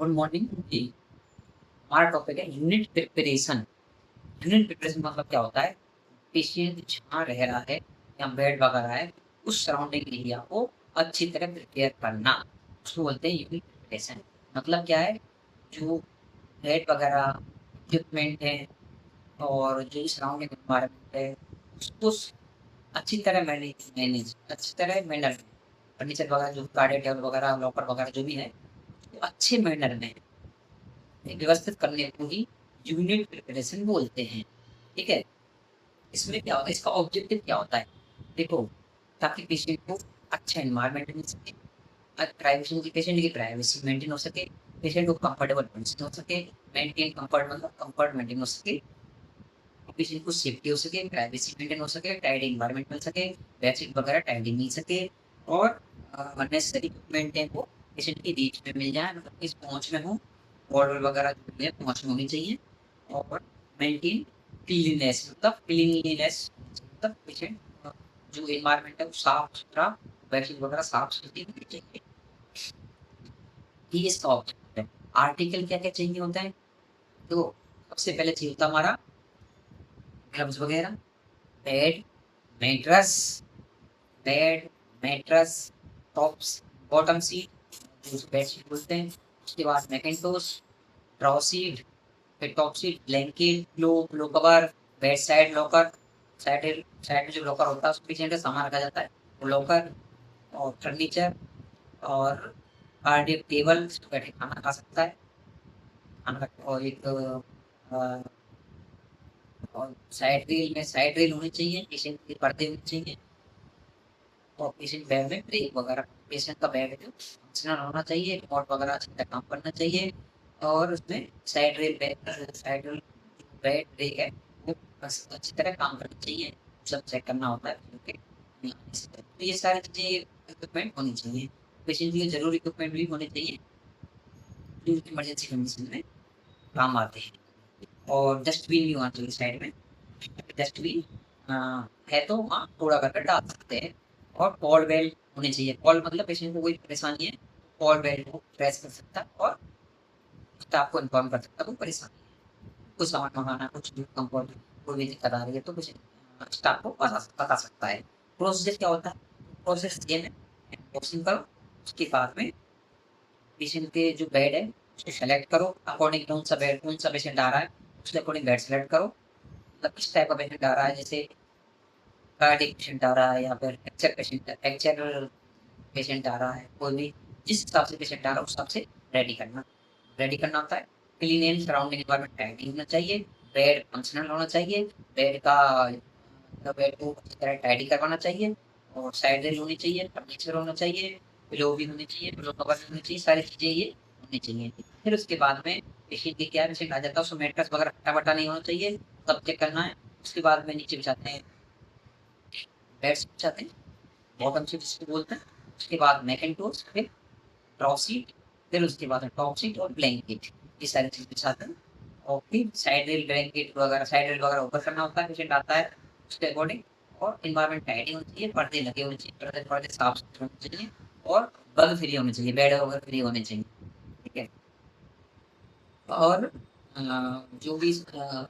Good morning जी। हमारा topic है unit preparation. Unit preparation मतलब क्या होता है? पेशेंट जहाँ रह रहा है या बेड वगैरह है, उस सराउंडिंग एरिया को अच्छी तरह प्रिपेयर करना, उसको बोलते हैं यूनिट प्रिपरेशन। मतलब क्या है? जो बेड वगैरह इक्विपमेंट है और जो सराउंडिंग एनवायरनमेंट है, उसको अच्छी तरह मैनेज मैनेज अच्छी तरह मैनर में, फर्नीचर वगैरह जो गार्डन टेबल वगैरह लॉकर वगैरह जो भी है, तो अच्छे मैनर में व्यवस्थित करने को ही यूनिट प्रिपरेशन बोलते हैं। ठीक है? इसमें क्या होता है, इसका ऑब्जेक्टिव क्या होता है? देखो, ताकि पेशेंट को अच्छा एनवायरनमेंट मिल सके, प्राइवेसी की पेशेंट की प्राइवेसी मेंटेन हो सके, पेशेंट को कंफर्टेबल हो सके, मेंटेन कंफर्ट मतलब कंफर्ट मेंटेन हो सके, पेशेंट को सेफ्टी हो सके, प्राइवेसी मेंटेन हो सके, टाइडी एनवायरनमेंट मिल सके, बेडशीट वगैरह टाइडी मिल सके, और अननेसेसरी इक्विपमेंट है वो पेशेंट की रीच में मिल जाए, मतलब इस पहुंच में हो। बॉटल वगैरह जो भी है पहुंच में होनी चाहिए। और मेंटेन क्लीनलीनेस, मतलब क्लीनलीनेस मतलब पेशेंट जो एनवायरनमेंट है वो साफ सुथरा, बेडशीट वगैरह साफ सुथरी होनी चाहिए। ये इसका ऑब्जेक्ट है। आर्टिकल क्या क्या चाहिए होता है? तो सबसे पहले चाहिए होता है हमारा ग्लव्स वगैरह, bed, mattress, bed, mattress, tops, bottom seat, जो बेडशीट बोलते हैं। उसके बाद मैकेंटोस, ड्रॉ सीट, फिर top seat, blanket, pillow cover, bed side locker, side side में जो लॉकर होता है उसके पीछे का सामान रखा जाता है, वो लॉकर। और फर्नीचर, और कार्डियक टेबल, जिस पे बैठे खाना खा सकता है, खाना और एक और साइड रेल होनी चाहिए, पेशेंट के पर्दे होने चाहिए। और पेशेंट बेड में ब्रेक वगैरह, पेशेंट का बेड जो फंक्शनल होना चाहिए, रिमोट वगैरह अच्छी तरह काम करना चाहिए। और उसमें साइड रेल बेड ब्रेक है, वो बस अच्छी तरह काम करनी चाहिए, सब चेक करना होता है क्योंकि तो ये सारी चीजें इक्विपमेंट होनी चाहिए। पेशेंट के लिए जरूरी इक्विपमेंट भी होने चाहिए जो इमरजेंसी कंडीशन में काम आते हैं। और डस्टबिन भी होना चाहिए साइड में। डस्टबिन है तो वहाँ कूड़ा करकट डाल सकते हैं। और कॉल बेल होनी चाहिए। कॉल मतलब पेशेंट को कोई परेशानी है, कॉल बेल को प्रेस कर सकता है और स्टाफ को इन्फॉर्म कर सकता है कोई परेशानी है, कुछ सामान मंगाना, कुछ भी कंफर्ट, कोई भी दिक्कत आ रही है तो पेशेंट स्टाफ को बता सकता है। प्रोसीजर क्या होता है? प्रोसेस ये है, अनबॉक्सिंग करो, उसके बाद में पेशेंट के जो बेड है उसको सेलेक्ट करो, अकॉर्डिंग कौन सा बेड, कौन सा पेशेंट आ रहा है उसके अकॉर्डिंग बेड सेलेक्ट करो। मतलब किस टाइप का पेशेंट आ रहा है, जैसे कार्डियक पेशेंट आ रहा है या फिर फ्रैक्चर पेशेंट आ रहा है, कोई भी जिस हिसाब से पेशेंट आ रहा है उस हिसाब से रेडी करना होता है। Clean and surrounding environment tidy होना चाहिए, बेड फंक्शनल होना चाहिए, बेड का बेड को अच्छी तरह टाइडी करवाना चाहिए, और साइड रेल होनी चाहिए, फर्नीचर होना चाहिए, पिलो भी होनी चाहिए, पिलो कवर भी होनी चाहिए, सारी चीजें ये होनी चाहिए। फिर उसके बाद में पेशेंट की क्या पेशेंट आ जाता है, उसको मेट्रेस वगैरह हट्टा बट्टा नहीं होना चाहिए, तब चेक करना है। उसके बाद में नीचे बिछाते हैं, बेड बिछाते हैं, बॉटम सीट जिसको बोलते हैं। उसके बाद मैकेंटोस, फिर ड्रॉप सीट, फिर उसके बाद टॉप सीट और ब्लैंकेट, ये सारी चीज बिछाते हैं। और फिर साइड रेल ब्लैंकेट वगैरह, साइड रेल वगैरह ऊपर करना होता है, पेशेंट आता है उसके अकॉर्डिंग। और इन्वायरमेंट टाइडी होनी चाहिए, पर्दे लगे होने चाहिए, पर्दे पर्दे साफ सुथरे होने चाहिए, और बग फ्री होने चाहिए, बेड वगैरह फ्री होने चाहिए। ठीक है? और जो भी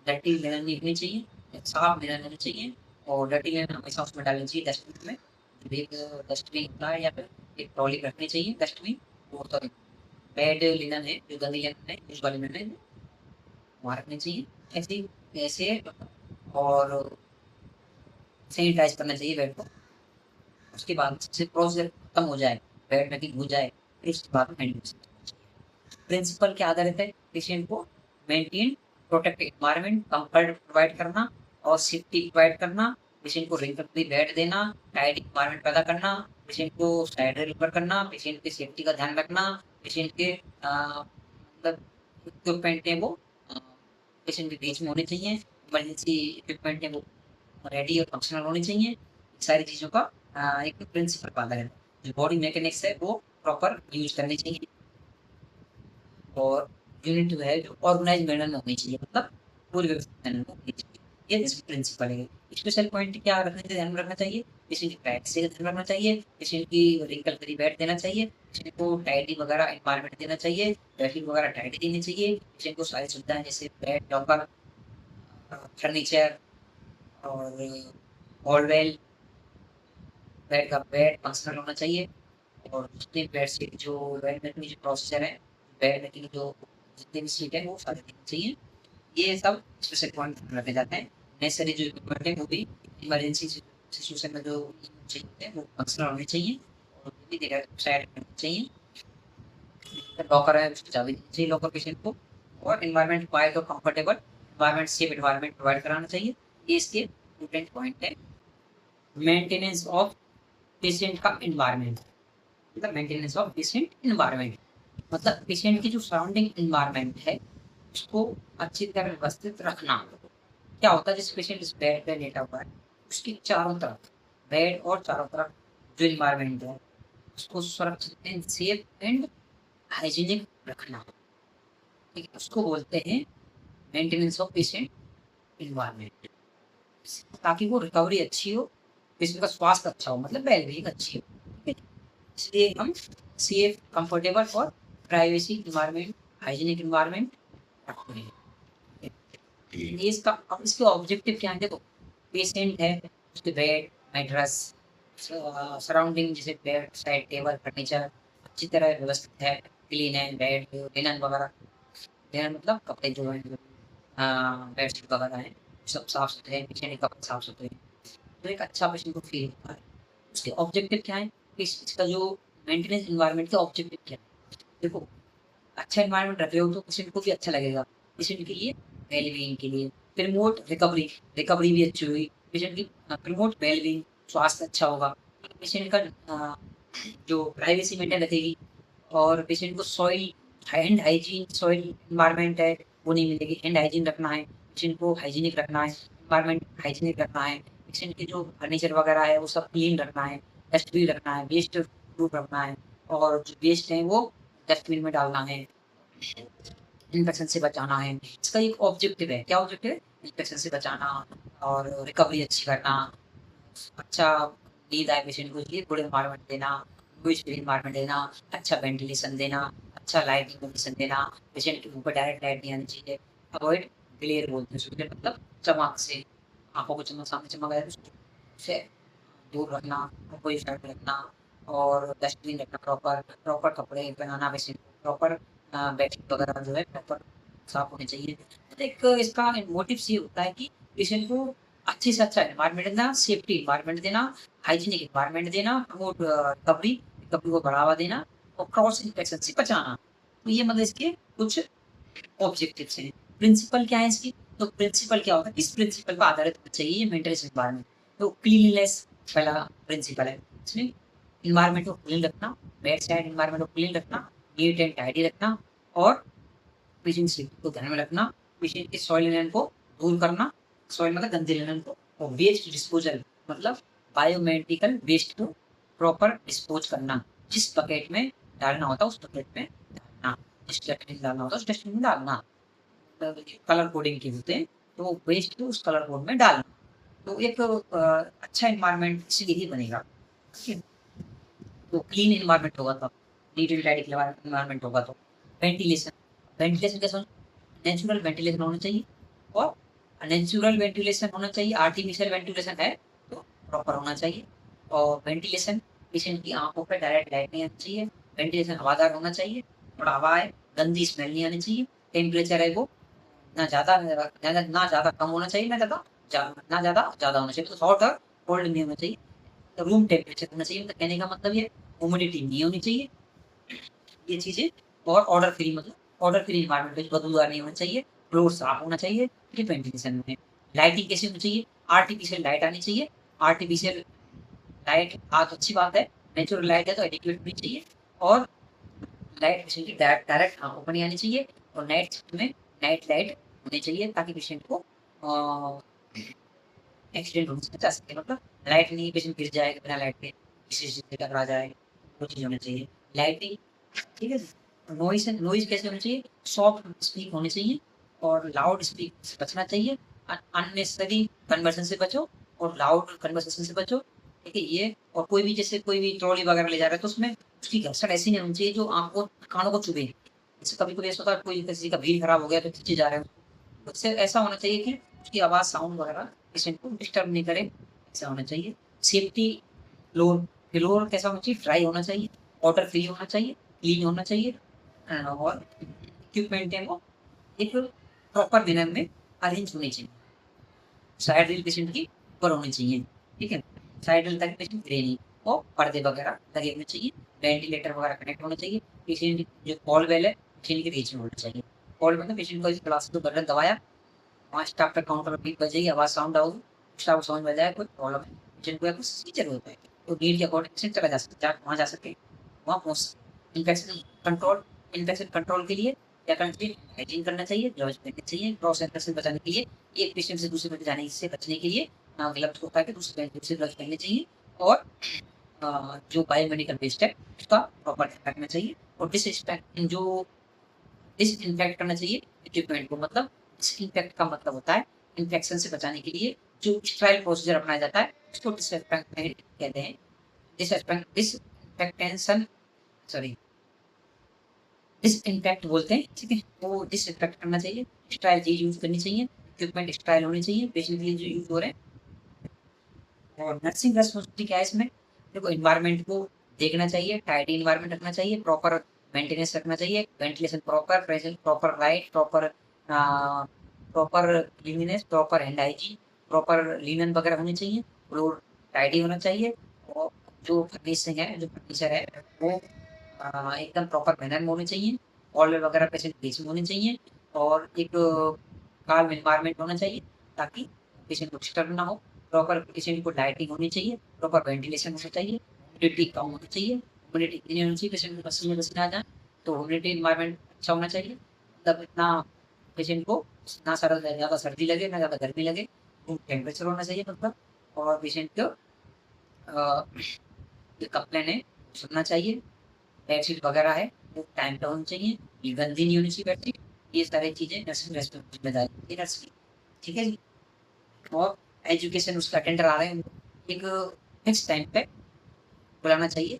डर्टी लेना नहीं होनी चाहिए, साफ लेना नहीं चाहिए। और डर्टी लेना हमेशा उसमें डालनी चाहिए डस्टबिन में, जो एक डस्टबिन होता है, या फिर एक ट्रॉली रखनी चाहिए डस्टबिन। वो तो बेड लिनन है, जो गंदी लिनन है, यूज वाली लिनन है, वहाँ रखनी चाहिए। ऐसे ऐसे। और सैनिटाइज करना चाहिए बेड को। उसके बाद से प्रोसीजर खत्म हो जाए, बेड में घुस जाए, फिर उसके बाद हैंड प्रिंसिपल के आधारित है पेशेंट को maintain protect environment, comfort provide करना और सेफ्टी प्रोवाइड करना, पेशेंट को रिंकल फ्री बेड देना, टाइट एनवायरनमेंट पैदा करना, पेशेंट को साइड रिकवर करना, पेशेंट की सेफ्टी का ध्यान रखना, पेशेंट के मतलब इक्विपमेंट है वो पेशेंट के बीच में होने चाहिए, इमरजेंसी इक्विपमेंट है वो रेडी और फंक्शनल होनी चाहिए। सारी चीज़ों का एक प्रिंसिपल पाता है, जो बॉडी मैकेनिक्स है वो प्रॉपर यूज करनी चाहिए। और यूनिट जो है जो ऑर्गेनाइज मैनर में होनी चाहिए, मतलब पूरी व्यवस्थित मैनर में होनी चाहिए। ये इसकी प्रिंसिपल है। स्पेशल पॉइंट क्या रखने ध्यान में रखना चाहिए, पेशेंट की प्राइवेसी का ध्यान रखना चाहिए, पेशेंट की रिंकल फ्री बेड देना चाहिए, पेशेंट को टाइडी वगैरह एनवायरनमेंट देना चाहिए, बेडशीट वगैरह टाइडी देनी चाहिए, पेशेंट को सारी सुविधाएं जैसे बेड, लॉकर, फर्नीचर और हॉलवेल, बेड का बेड फंक्शनल होना चाहिए। और जितने बेड सीट जो बेड में जो प्रोसीजर है, बेड में जो जितने भी सीट है वो सारे देनी चाहिए। ये सब स्पेशल पॉइंट रखे जाते हैं। नेसेसरी जो इक्विपमेंट है वो भी इमरजेंसी सिचुएशन में जो चाहिए वो फंक्शनल होने चाहिए और वो भी देखा साइड होनी चाहिए। लॉकर है उसकी चाबी देनी चाहिए लॉकर पेशेंट को। और एनवायरनमेंट क्वाइट और comfortable environment, safe environment provide कराना चाहिए। ये इसके इम्पोर्टेंट पॉइंट है। मेंटेनेंस ऑफ पेशेंट का एनवायरनमेंट, मतलब मेंटेनेंस ऑफ पेशेंट एनवायरनमेंट मतलब पेशेंट की जो सराउंडिंग एनवायरनमेंट है उसको अच्छी तरह व्यवस्थित रखना। क्या होता है जिस पेशेंट इस बेड पे लेटा हुआ है उसकी चारों तरफ, बेड और चारों तरफ जो इन्वायरमेंट है उसको सुरक्षित एंड सेफ एंड हाइजीनिक रखना, ठीक है, उसको बोलते हैं मेंटेनेंस ऑफ पेशेंट इन्वायरमेंट। ताकि वो रिकवरी अच्छी हो, पेशेंट का स्वास्थ्य अच्छा हो, मतलब वेलबींग अच्छी हो, ठीक है। इसलिए हम सेफ, कंफर्टेबल और प्राइवेसी इन्वायरमेंट, हाइजीनिक इन्वायरमेंट रखते हैं। ये इसका, अब इसके ऑब्जेक्टिव क्या है देखो। पेशेंट है, उसके बेड, मैट्रेस, सराउंडिंग जैसे बेड साइड टेबल फर्नीचर अच्छी तरह व्यवस्थित है, क्लीन है, बेड लिनन वगैरह, लिनन मतलब कपड़े जो हैं, बेड शीट वगैरह हैं सब साफ सुथरे हैं, पेशेंट के कपड़े साफ सुथरे हैं, तो एक अच्छा पेशेंट को फील होता है। उसके ऑब्जेक्टिव क्या है, इसका जो मेंटेनेंस इन्वायरमेंट के ऑब्जेक्टिव क्या है देखो। अच्छा एनवायरनमेंट रख रहे हो तो पेशेंट को भी अच्छा लगेगा, पेशेंट के लिए वेलबींग के लिए। प्रमोट रिकवरी, रिकवरी भी अच्छी हुई पेशेंट की, प्रमोट वेलबींग, स्वास्थ्य अच्छा होगा, पेशेंट का जो प्राइवेसी मेंटेन रखेगी। और पेशेंट को soil hand hygiene, soil environment है वो नहीं मिलेगी, हैंड हाइजीन रखना है, पेशेंट को हाइजीनिक रखना है, इन्वायरमेंट हाइजीनिक रखना है, पेशेंट के जो फर्नीचर वगैरह है वो सब क्लीन रखना है, डस्टबिन रखना है, वेस्ट प्रूफ रखना है, और जो वेस्ट है वो डस्टबिन में डालना है, इन्फेक्शन से बचाना है। इसका एक ऑब्जेक्टिव है, क्या ऑब्जेक्टिव है, इन्फेक्शन से बचाना और रिकवरी अच्छी करना, अच्छा नींद आए पेशेंट को इसलिए गुड इन्वायरमेंट देना, नॉइज फ्री इन्वायरमेंट देना, अच्छा वेंटिलेशन देना, अच्छा लाइटिंग कंडीशन देना, पेशेंट के मुंह पर डायरेक्ट लाइट नहीं आनी चाहिए, अवॉइड ग्लेयर बोलते हैं सूर्य मतलब चमक से, आंखों को चमक, सामने चमक आए तो उससे दूर रखना, कोई साइड रखना, और डस्टबिन रखना, प्रॉपर प्रॉपर कपड़े पहनाना पेशेंट को, प्रॉपर बेडशीट वगैरह जो है प्रॉपर साफ होनी चाहिए। तो एक इसका मोटिव ये होता है कि पेशेंट को अच्छे से अच्छा एनवायरनमेंट देना, सेफ्टी एनवायरनमेंट देना, हाइजीनिक एनवायरनमेंट देना, प्रमोट रिकवरी, रिकवरी को बढ़ावा देना और क्रॉस इन्फेक्शन से बचाना। तो ये मतलब इसके कुछ ऑब्जेक्टिव्स हैं। प्रिंसिपल क्या है इसकी, तो प्रिंसिपल क्या होता है, किस प्रिंसिपल पर आधारित होना चाहिए मेंटेनेंस एनवायरनमेंट। तो क्लीनलीनेस पहला प्रिंसिपल है, इसमें इन्वायरमेंट को क्लीन रखना, बेड साइड इन्वायरमेंट को क्लीन रखना, नीट एंड टाइडी रखना, और पेशेंट सेफ्टी को ध्यान में रखना, पेशेंट के सॉइल लिनन को दूर करना, सॉइल मतलब गंदे लिनन को, और वेस्ट डिस्पोजल मतलब बायोमेडिकल वेस्ट को प्रॉपर डिस्पोज करना, जिस बकेट में डालना होता है उस बकेट में डालना, जिस डस्टबिन में डालना होता है उस डस्टबिन में डालना, कलर कोडिंग के होते हैं तो वेस्ट को उस कलर कोड में डालना। तो एक अच्छा इन्वायरमेंट इसलिए ही बनेगा, ठीक है। तो क्लीन इन्वायरमेंट होगा तो नीट एंड टाइडी इन्वायरमेंट होगा तो वेंटिलेशन, वेंटिलेशन कैसा, नेचुरल वेंटिलेशन होना चाहिए, और नेचुरल वेंटिलेशन होना चाहिए, आर्टिफिशियल वेंटिलेशन है तो प्रॉपर होना चाहिए। और वेंटिलेशन पेशेंट की आंखों पर डायरेक्ट लाइट नहीं आनी चाहिए, वेंटिलेशन हवादार होना चाहिए, थोड़ा हवा है, गंदी स्मेल नहीं आनी चाहिए, टेम्परेचर है वो ना ज़्यादा कम होना चाहिए, ना ज़्यादा होना चाहिए, तो हॉट और कोल्ड नहीं होना चाहिए, तो रूम टेम्परेचर होना चाहिए। मतलब कहने का मतलब ये ह्यूमिडिटी नहीं होनी चाहिए, ये चीज़ें। और ऑर्डर फ्री मतलब ऑर्डर फ्री इन्वायरमेंट में बदबूदार नहीं होना चाहिए, फ्लोर साफ होना चाहिए, ठीक है। वेंटिलेशन में लाइटिंग कैसी होनी चाहिए, आर्टिफिशियल लाइट आनी चाहिए, आर्टिफिशियल लाइट आ तो अच्छी बात है, नेचुरल लाइट है तो एडिक्वेट होनी चाहिए, और लाइट पेशेंट की डायरेक्ट डायरेक्ट आंखों पर नहीं आनी चाहिए, और नाइट शिफ्ट में नाइट लाइट होनी चाहिए ताकि पेशेंट को एक्सीडेंट होने से बचा सके। मतलब लाइट नहीं पेशेंट गिर जाएगा बिना लाइट के, किसी चीज़ से टकरा जाए, वो चीज़ होनी चाहिए। लाइटिंग, ठीक है। नॉइज़ है, नॉइज़ कैसे होनी चाहिए, सॉफ्ट स्पीक होनी चाहिए और लाउड स्पीक से बचना चाहिए, अननेसेसरी कन्वर्सेशन से बचो और लाउड कन्वर्सेशन से बचो, ठीक है। ये और कोई भी जैसे कोई भी ट्रॉली वगैरह ले जा रहा है तो उसमें उसकी घर्षण ऐसी नहीं होनी चाहिए जो आँखों कानों को चुभे। जैसे कभी-कभी ऐसा होता है कोई किसी का व्हील खराब हो गया तो खींचे जा रहे हैं, उससे ऐसा होना चाहिए कि उसकी आवाज़ साउंड वगैरह पेशेंट को डिस्टर्ब नहीं करे, ऐसा होना चाहिए। सेफ्टी फ्लोर फ्लोर कैसा होना चाहिए? ड्राई होना चाहिए, वाटर फ्री होना चाहिए, क्लीन होना चाहिए और इक्विपमेंट है वो एक प्रॉपर मैनर में अरेंज होनी चाहिए। साइड रील पेशेंट की ऊपर होनी चाहिए, ठीक है? साइड रील ताकि पेशेंट गिरे नहीं और पर्दे वगैरह लगे होने चाहिए, वेंटिलेटर वगैरह कनेक्ट होना चाहिए। पेशेंट जो कॉल बेल है, पेशेंट के रीच में होना चाहिए। कॉल मतलब पेशेंट को इस क्लास को बटन दबाया, वहाँ स्टाफ पे काउंटर पे बीप बजेगी, आवाज़ साउंड आऊगी, स्टाफ को समझ में आ जाएगा कोई प्रॉब्लम है, पेशेंट को या कुछ सीजर होता है, तो नीड के अकॉर्डिंग पेशेंट चला जा सकता वहाँ जा सके, वहाँ पहुँच सके। इन्फेक्शन कंट्रोल के लिए क्या करना चाहिए? हाइजीन करना चाहिए, ग्लव्स पहनने चाहिए, क्रॉस इन्फेक्शन बचाने के लिए, एक पेशेंट से दूसरे पे जाने से बचने के लिए ग्लव्स को उतार के दूसरे ग्लव्स पहनने चाहिए और जो बायोमेडिकल वेस्ट है उसका प्रॉपर ध्यान रखना चाहिए और डिसइंफेक्ट करना चाहिए इक्विपमेंट को। मतलब डिसइंफेक्ट का मतलब होता है इन्फेक्शन से बचाने के लिए जो स्टेराइल प्रोसीजर अपनाया जाता है उसको डिसइंफेक्ट कहते हैं। डिसइंफेक्टेंशन सॉरी डिसइंफेक्ट बोलते हैं, ठीक है? वो डिसइंफेक्ट करना चाहिए, स्टेराइल चीज़ यूज़ करनी चाहिए, इक्विपमेंट स्टेराइल होने चाहिए पेशेंट के लिए जो यूज़ हो रहे हैं। और नर्सिंग रिस्पॉन्सिबिलिटी क्या है इसमें? देखो एनवायरनमेंट को देखना चाहिए, टाइडी एनवायरनमेंट रखना चाहिए, प्रॉपर मेंटेनेंस रखना चाहिए, ventilation proper, pressure proper, light proper, proper cleanliness, proper hand hygiene, proper linen वगैरह होने चाहिए, फ्लोर टाइडी होना चाहिए और जो फर्निशिंग है, जो फर्नीचर है वो एकदम प्रॉपर मैनर में होने चाहिए, हॉल वगैरह पेशेंट बीच में होने चाहिए और एक काल्म एनवायरनमेंट होना चाहिए ताकि पेशेंट को डिस्टर्ब ना हो। प्रॉपर पेशेंट को लाइटिंग होनी चाहिए, प्रॉपर वेंटिलेशन होना चाहिए, ह्यूमिडिटी कम होनी चाहिए, ह्यूमिडिटी इतनी होनी चाहिए पेशेंट को पसीने-वसीने आ जाए, तो ह्यूमिडिटी एनवायरनमेंट अच्छा होना चाहिए। मतलब इतना पेशेंट को ना ज़्यादा सर्दी लगे, ना ज़्यादा गर्मी लगे, रूम टेम्परेचर होना चाहिए मतलब और पेशेंट को जो कंप्लेन है सुनना चाहिए, बेडशीट वगैरह है वो टाइम पे होनी चाहिए, ये गंदी नहीं होनी चाहिए बेडशीट, ये सारी चीज़ें नर्सिंग जिम्मेदारी होती है नर्स की, ठीक है जी? और एजुकेशन उसका अटेंडर आ रहे हैं एक फिक्स टाइम पे बुलाना चाहिए,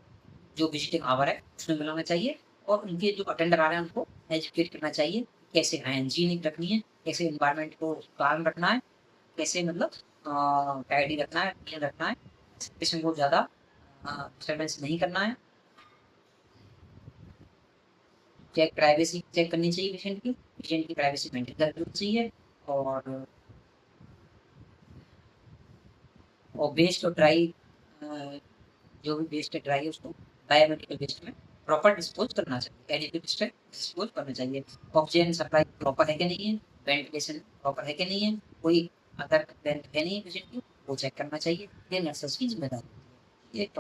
जो विजिटिंग आवर है उसमें बुलाना चाहिए और उनके जो अटेंडर आ रहे हैं उनको एजुकेट करना चाहिए, कैसे हाइजीनिक रखनी है, कैसे एनवायरनमेंट को काम रखना है, कैसे मतलब टाइडी रखना है, क्लीन रखना है, पेशेंट को ज़्यादा डिस्टर्बेंस नहीं करना है। प्राइवेसी चेक करनी चाहिए पेशेंट की प्राइवेसी मेंटेन करनी चाहिए और वेस्ट और ड्राई जो भी वेस्ट है ड्राई है उसको बायोमेडिकल वेस्ट में प्रॉपर डिस्पोज करना चाहिए, एडिटिव वेस्ट है डिस्पोज करना चाहिए। ऑक्सीजन सप्लाई प्रॉपर है कि नहीं है, वेंटिलेशन प्रॉपर है कि नहीं है, कोई अदर है नहीं है पेशेंट की, वो चेक करना चाहिए, ये नर्सेस की जिम्मेदारी है। ये